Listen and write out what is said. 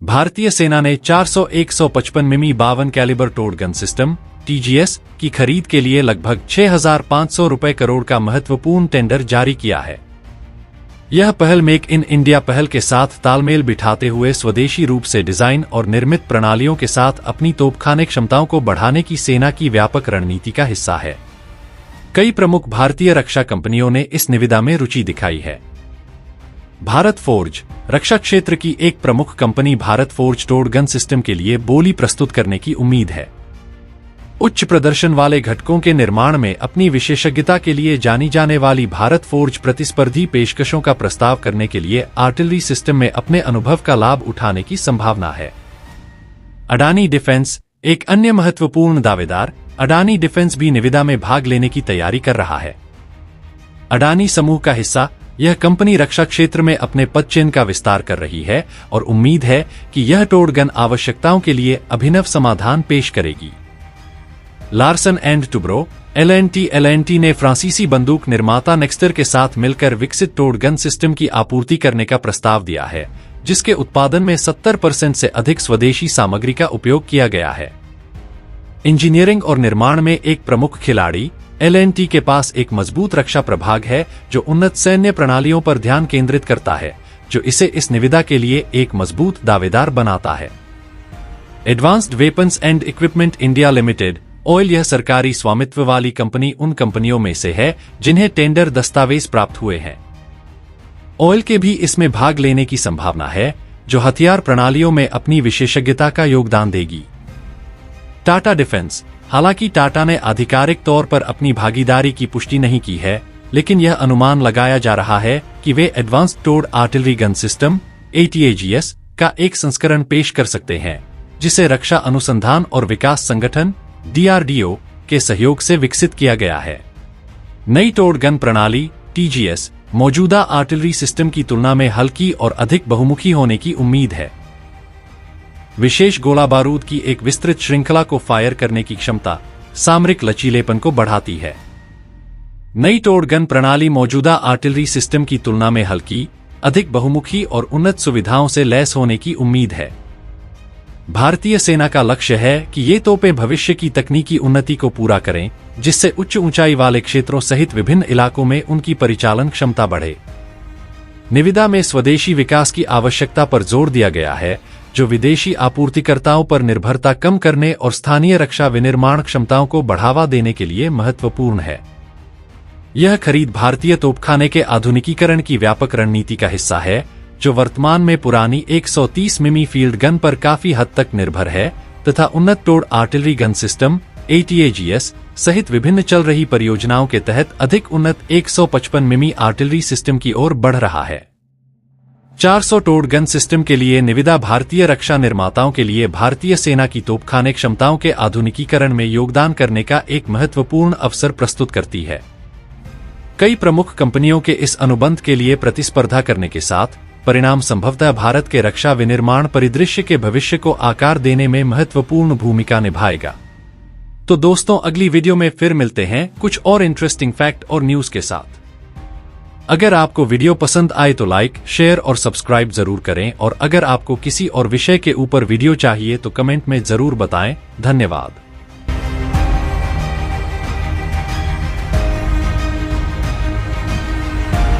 भारतीय सेना ने 400-155 मिमी 52 कैलिबर टोर्ड गन सिस्टम (TGS) की खरीद के लिए लगभग 6,500 रुपए करोड़ का महत्वपूर्ण टेंडर जारी किया है। यह पहल मेक इन इंडिया पहल के साथ तालमेल बिठाते हुए स्वदेशी रूप से डिजाइन और निर्मित प्रणालियों के साथ अपनी तोपखाने क्षमताओं को बढ़ाने की सेना की व्यापक रणनीति का हिस्सा है। कई प्रमुख भारतीय रक्षा कंपनियों ने इस निविदा में रुचि दिखाई है। भारत फोर्ज रक्षा क्षेत्र की एक प्रमुख कंपनी भारत फोर्ज टोर्ड गन सिस्टम के लिए बोली प्रस्तुत करने की उम्मीद है। उच्च प्रदर्शन वाले घटकों के निर्माण में अपनी विशेषज्ञता के लिए जानी जाने वाली भारत फोर्ज प्रतिस्पर्धी पेशकशों का प्रस्ताव करने के लिए आर्टिलरी सिस्टम में अपने अनुभव का लाभ उठाने की संभावना है। अडानी डिफेंस एक अन्य महत्वपूर्ण दावेदार अडानी डिफेंस भी निविदा में भाग लेने की तैयारी कर रहा है। अडानी समूह का हिस्सा यह कंपनी रक्षा क्षेत्र में अपने पदचिह्न का विस्तार कर रही है और उम्मीद है कि यह टोर्ड गन आवश्यकताओं के लिए अभिनव समाधान पेश करेगी। लार्सन एंड टुब्रो (LNT) ने फ्रांसीसी बंदूक निर्माता नेक्स्टर के साथ मिलकर विकसित टोर्ड गन सिस्टम की आपूर्ति करने का प्रस्ताव दिया है, जिसके उत्पादन में 70% से अधिक स्वदेशी सामग्री का उपयोग किया गया है। इंजीनियरिंग और निर्माण में एक प्रमुख खिलाड़ी LNT के पास एक मजबूत रक्षा प्रभाग है जो उन्नत सैन्य प्रणालियों पर ध्यान केंद्रित करता है, जो इसे इस निविदा के लिए एक मजबूत दावेदार बनाता है। Advanced weapons and equipment India limited (OIL) यह सरकारी स्वामित्व वाली कंपनी उन कंपनियों में से है जिन्हें टेंडर दस्तावेज प्राप्त हुए हैं। OIL के भी इसमें भाग लेने की संभावना है, जो हथियार प्रणालियों में अपनी विशेषज्ञता का योगदान देगी। टाटा डिफेंस हालांकि टाटा ने आधिकारिक तौर पर अपनी भागीदारी की पुष्टि नहीं की है, लेकिन यह अनुमान लगाया जा रहा है कि वे एडवांस्ड टोर्ड आर्टिलरी गन सिस्टम (ATAGS) का एक संस्करण पेश कर सकते हैं, जिसे रक्षा अनुसंधान और विकास संगठन DRDO के सहयोग से विकसित किया गया है। नई टोर्ड गन प्रणाली TGS मौजूदा आर्टिलरी सिस्टम की तुलना में हल्की और अधिक बहुमुखी होने की उम्मीद है। विशेष गोला बारूद की एक विस्तृत श्रृंखला को फायर करने की क्षमता सामरिक लचीलेपन को बढ़ाती है। नई टोर्ड गन प्रणाली मौजूदा आर्टिलरी सिस्टम की तुलना में हल्की, अधिक बहुमुखी और उन्नत सुविधाओं से लैस होने की उम्मीद है। भारतीय सेना का लक्ष्य है कि ये तोपें भविष्य की तकनीकी उन्नति को पूरा करें, जिससे उच्च ऊंचाई वाले क्षेत्रों सहित विभिन्न इलाकों में उनकी परिचालन क्षमता बढ़े। निविदा में स्वदेशी विकास की आवश्यकता पर जोर दिया गया है, जो विदेशी आपूर्तिकर्ताओं पर निर्भरता कम करने और स्थानीय रक्षा विनिर्माण क्षमताओं को बढ़ावा देने के लिए महत्वपूर्ण है। यह खरीद भारतीय तोपखाने के आधुनिकीकरण की व्यापक रणनीति का हिस्सा है, जो वर्तमान में पुरानी 130 मिमी फील्ड गन पर काफी हद तक निर्भर है तथा उन्नत टोर्ड आर्टिलरी गन सिस्टम (ATAGS) सहित विभिन्न चल रही परियोजनाओं के तहत अधिक उन्नत 155 मिमी आर्टिलरी सिस्टम की ओर बढ़ रहा है। 400 टोर्ड गन सिस्टम के लिए निविदा भारतीय रक्षा निर्माताओं के लिए भारतीय सेना की तोपखाने क्षमताओं के आधुनिकीकरण में योगदान करने का एक महत्वपूर्ण अवसर प्रस्तुत करती है। कई प्रमुख कंपनियों के इस अनुबंध के लिए प्रतिस्पर्धा करने के साथ परिणाम संभवतः भारत के रक्षा विनिर्माण परिदृश्य के भविष्य को आकार देने में महत्वपूर्ण भूमिका निभाएगा। तो दोस्तों, अगली वीडियो में फिर मिलते हैं कुछ और इंटरेस्टिंग फैक्ट और न्यूज के साथ। अगर आपको वीडियो पसंद आए तो लाइक, शेयर और सब्सक्राइब जरूर करें और अगर आपको किसी और विषय के ऊपर वीडियो चाहिए तो कमेंट में जरूर बताएं। धन्यवाद।